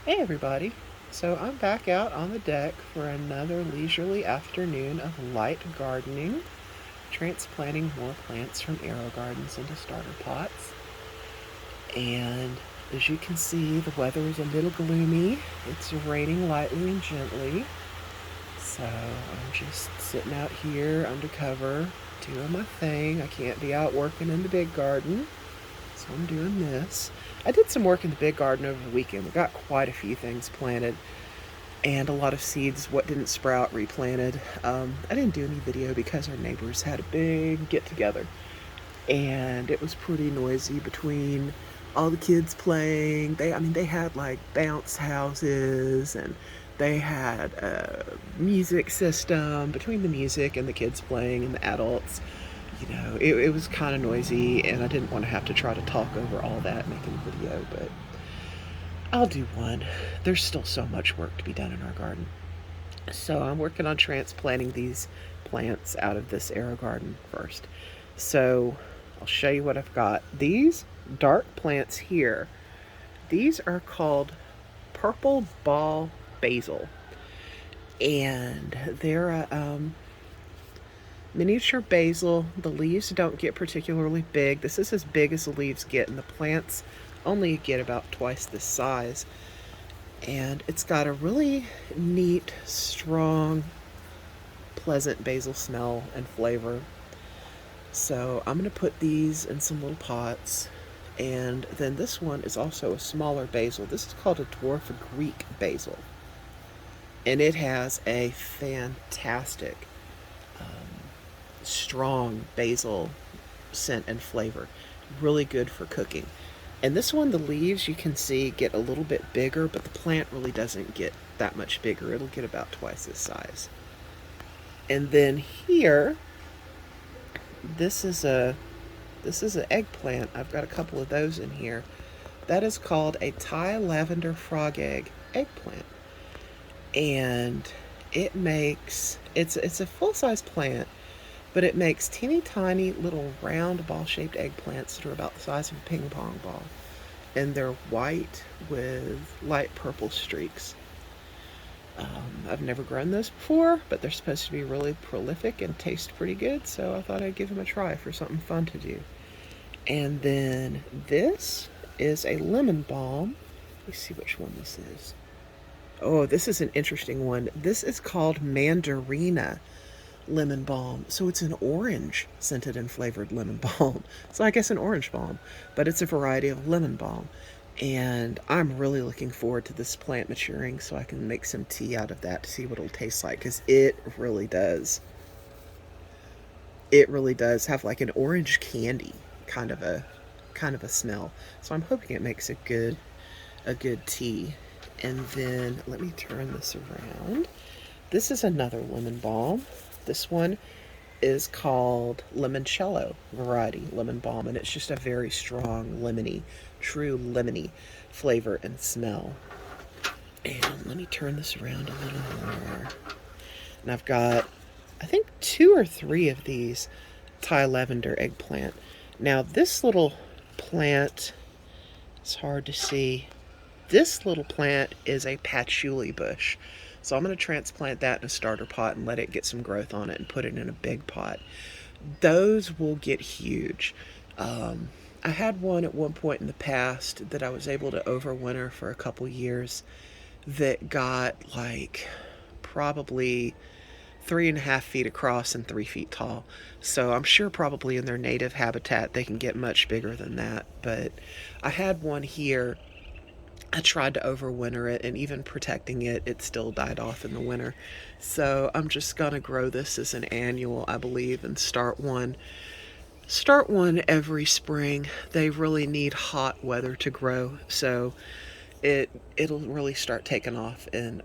Hey everybody! So I'm back out on the deck for another leisurely afternoon of light gardening, transplanting more plants from arrow gardens into starter pots. And as you can see, the weather is a little gloomy. It's raining lightly and gently. So I'm just sitting out here under cover, doing my thing. I can't be out working in the big garden, so I'm doing this. I did some work in the big garden over the weekend. We got quite a few things planted and a lot of seeds, what didn't sprout, replanted. I didn't do any video because our neighbors had a big get together and it was pretty noisy between all the kids playing. They had like bounce houses and they had a music system between the music and the kids playing and the adults. It was kind of noisy and I didn't want to have to try to talk over all that making a video, but I'll do one. There's still so much work to be done in our garden. So I'm working on transplanting these plants out of this arrow garden first. So I'll show you what I've got. These dark plants here, these are called purple ball basil. And they're a miniature basil. The leaves don't get particularly big. This is as big as the leaves get, and the plants only get about twice this size. And it's got a really neat, strong, pleasant basil smell and flavor. So I'm going to put these in some little pots. And then this one is also a smaller basil. This is called a dwarf Greek basil. And it has a fantastic, strong basil scent and flavor. Really good for cooking. And this one, the leaves you can see get a little bit bigger, but the plant really doesn't get that much bigger. It'll get about twice this size. And then here, this is an eggplant. I've got a couple of those in here. That is called a Thai lavender frog egg eggplant. And it's a full-size plant, but it makes teeny tiny little round ball-shaped eggplants that are about the size of a ping pong ball. And they're white with light purple streaks. I've never grown those before, but they're supposed to be really prolific and taste pretty good, so I thought I'd give them a try for something fun to do. And then this is a lemon balm. Let me see which one this is. Oh, this is an interesting one. This is called Mandarina lemon balm. So it's an orange scented and flavored lemon balm. So I guess an orange balm, but it's a variety of lemon balm. And I'm really looking forward to this plant maturing so I can make some tea out of that to see what it'll taste like, because it really does. It really does have like an orange candy kind of a smell. So I'm hoping it makes a good tea. And then let me turn this around. This is another lemon balm. This one is called limoncello variety lemon balm, and it's just a very strong true lemony flavor and smell. And let me turn this around a little more. And I've got, I think, 2 or 3 of these Thai lavender eggplant. Now this little plant, it's hard to see. This little plant is a patchouli bush. So I'm going to transplant that in a starter pot and let it get some growth on it and put it in a big pot. Those will get huge. I had one at one point in the past that I was able to overwinter for a couple years that got like probably 3.5 feet across and 3 feet tall. So I'm sure probably in their native habitat they can get much bigger than that. But I had one here. I tried to overwinter it, and even protecting it, it still died off in the winter. So I'm just gonna grow this as an annual, I believe, and start one every spring. They really need hot weather to grow, so it'll really start taking off in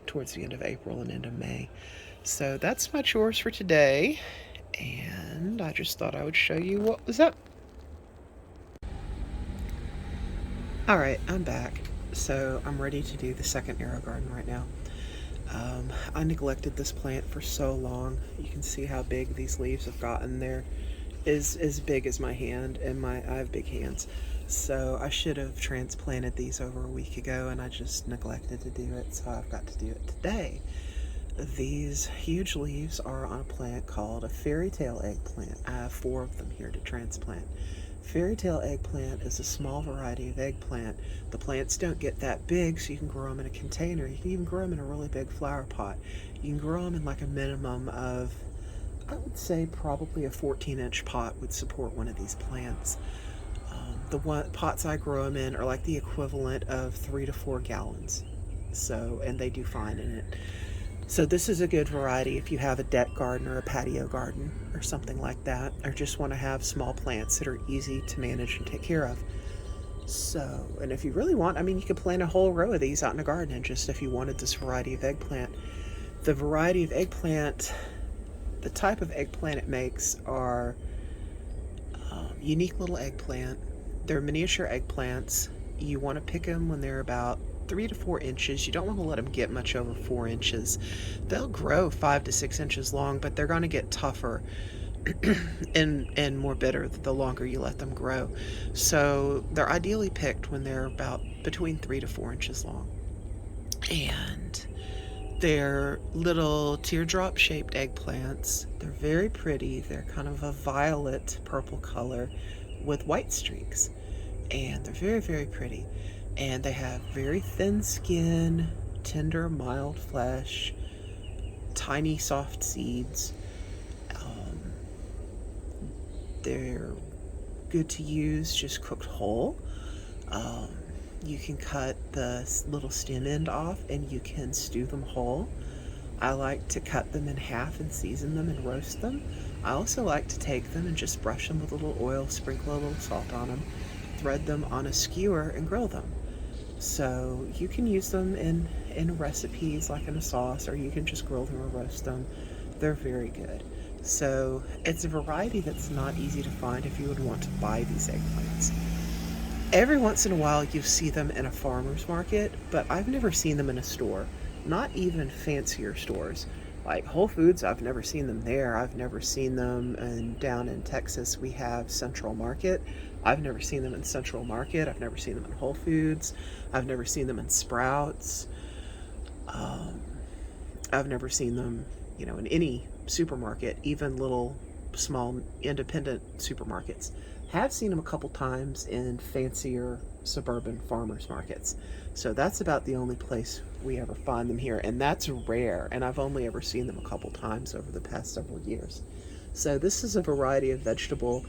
towards the end of April and into May. So that's my chores for today, and I just thought I would show you what was up. Alright, I'm back. So I'm ready to do the second arrow garden right now. I neglected this plant for so long. You can see how big these leaves have gotten. They're is as big as my hand, and I have big hands. So I should have transplanted these over a week ago, and I just neglected to do it, so I've got to do it today. These huge leaves are on a plant called a fairy tale eggplant. I have 4 of them here to transplant. Fairy tale eggplant is a small variety of eggplant. The plants don't get that big, so you can grow them in a container. You can even grow them in a really big flower pot. You can grow them in like a minimum of, I would say probably a 14-inch pot would support one of these plants. The pots I grow them in are like the equivalent of 3 to 4 gallons. So, and they do fine in it. So this is a good variety if you have a deck garden or a patio garden or something like that, or just want to have small plants that are easy to manage and take care of. So, and if you really want, I mean, you could plant a whole row of these out in a garden, and just if you wanted this variety of eggplant. The variety of eggplant, the type of eggplant it makes are unique little eggplant. They're miniature eggplants. You want to pick them when they're about 3 to 4 inches. You don't want to let them get much over 4 inches. They'll grow 5 to 6 inches long, but they're going to get tougher and more bitter the longer you let them grow. So they're ideally picked when they're about between 3 to 4 inches long. And they're little teardrop shaped eggplants. They're very pretty. They're kind of a violet purple color with white streaks. And they're very, very pretty. And they have very thin skin, tender, mild flesh, tiny, soft seeds. They're good to use just cooked whole. You can cut the little stem end off and you can stew them whole. I like to cut them in half and season them and roast them. I also like to take them and just brush them with a little oil, sprinkle a little salt on them, thread them on a skewer, and grill them. So you can use them in recipes like in a sauce, or you can just grill them or roast them. They're very good. So it's a variety that's not easy to find if you would want to buy these eggplants. Every once in a while you see them in a farmer's market, but I've never seen them in a store, not even fancier stores. Like Whole Foods, I've never seen them there. I've never seen them down in Texas. We have Central Market. I've never seen them in Central Market. I've never seen them in Whole Foods. I've never seen them in Sprouts. I've never seen them, in any supermarket, even little small independent supermarkets. Have seen them a couple times in fancier suburban farmers markets. So that's about the only place we ever find them here, and that's rare, and I've only ever seen them a couple times over the past several years. So this is a variety of vegetable,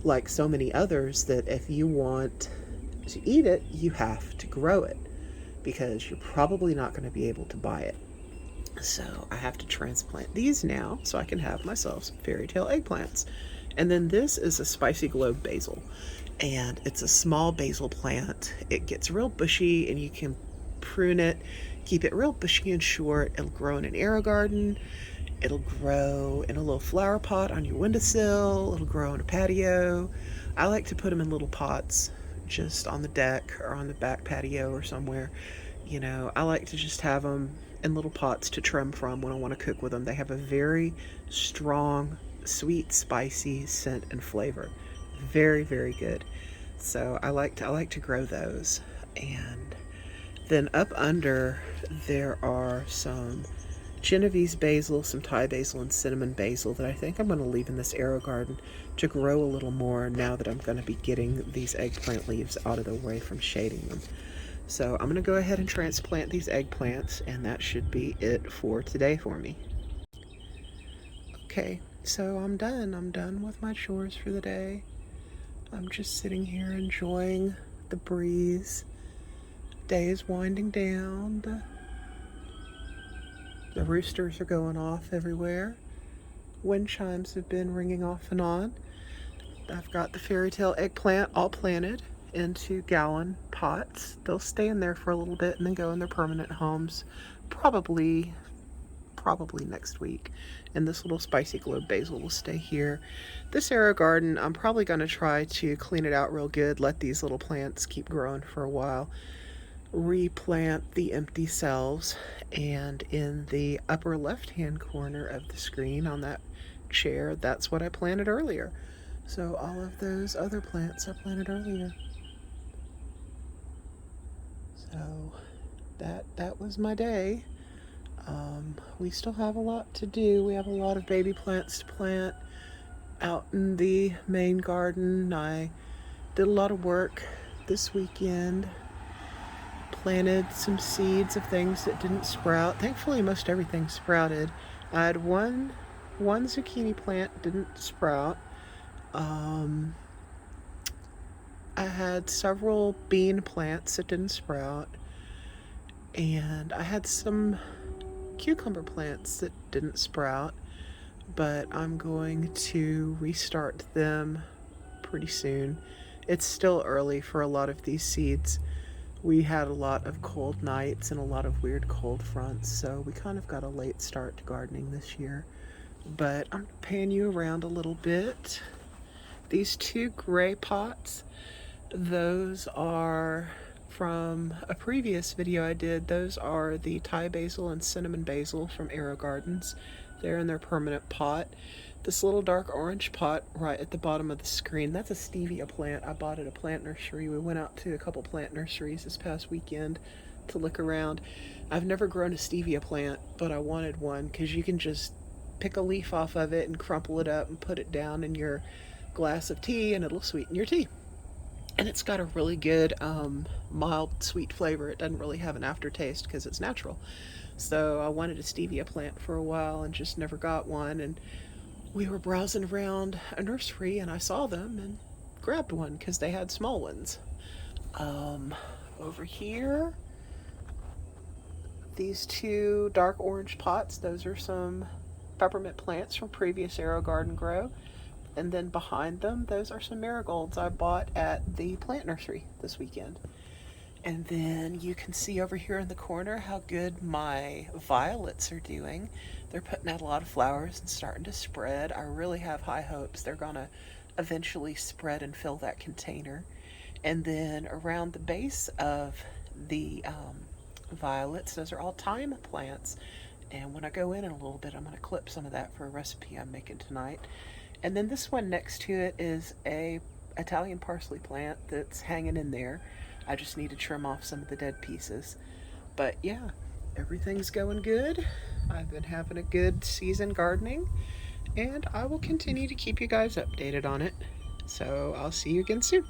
like so many others, that if you want to eat it, you have to grow it, because you're probably not going to be able to buy it. So I have to transplant these now so I can have myself some fairy tale eggplants. And then this is a spicy globe basil, and it's a small basil plant. It gets real bushy, and you can prune it, keep it real bushy and short. It'll grow in an AeroGarden. It'll grow in a little flower pot on your windowsill. It'll grow in a patio. I like to put them in little pots just on the deck or on the back patio or somewhere. I like to just have them in little pots to trim from when I want to cook with them. They have a very strong, sweet, spicy scent and flavor. Very, very good. So I like to grow those. And then up under there are some Genovese basil, some Thai basil, and cinnamon basil that I think I'm going to leave in this AeroGarden to grow a little more now that I'm going to be getting these eggplant leaves out of the way from shading them. So I'm going to go ahead and transplant these eggplants, and that should be it for today for me. Okay, so I'm done. I'm done with my chores for the day. I'm just sitting here enjoying the breeze. Day is winding down. The roosters are going off everywhere. Wind chimes have been ringing off and on. I've got the fairy tale eggplant all planted into gallon pots. They'll stay in there for a little bit and then go in their permanent homes probably next week. And this little spicy globe basil will stay here. This AeroGarden, I'm probably going to try to clean it out real good, let these little plants keep growing for a while, replant the empty cells, and in the upper left hand corner of the screen on that chair, that's what I planted earlier. So all of those other plants I planted earlier. So that was my day. We still have a lot to do. We have a lot of baby plants to plant out in the main garden. I did a lot of work this weekend. Planted some seeds of things that didn't sprout. Thankfully, most everything sprouted. I had one zucchini plant didn't sprout. Um, I had several bean plants that didn't sprout, and I had some cucumber plants that didn't sprout, but I'm going to restart them pretty soon. It's still early for a lot of these seeds. We had a lot of cold nights and a lot of weird cold fronts, so we kind of got a late start to gardening this year. But I'm going to pan you around a little bit. These two gray pots, those are from a previous video I did. Those are the Thai basil and cinnamon basil from Arrow Gardens. They're in their permanent pot. This little dark orange pot right at the bottom of the screen, that's a stevia plant. I bought at a plant nursery. We went out to a couple plant nurseries this past weekend to look around. I've never grown a stevia plant, but I wanted one because you can just pick a leaf off of it and crumple it up and put it down in your glass of tea and it'll sweeten your tea. And it's got a really good mild sweet flavor. It doesn't really have an aftertaste because it's natural. So I wanted a stevia plant for a while and just never got one. And we were browsing around a nursery and I saw them and grabbed one because they had small ones. Over here, these two dark orange pots, those are some peppermint plants from previous Arrow Garden Grow. And then behind them, those are some marigolds I bought at the plant nursery this weekend. And then you can see over here in the corner how good my violets are doing. They're putting out a lot of flowers and starting to spread. I really have high hopes they're going to eventually spread and fill that container. And then around the base of the violets, those are all thyme plants. And when I go in a little bit, I'm going to clip some of that for a recipe I'm making tonight. And then this one next to it is a Italian parsley plant that's hanging in there. I just need to trim off some of the dead pieces. But yeah, everything's going good. I've been having a good season gardening, and I will continue to keep you guys updated on it. So I'll see you again soon.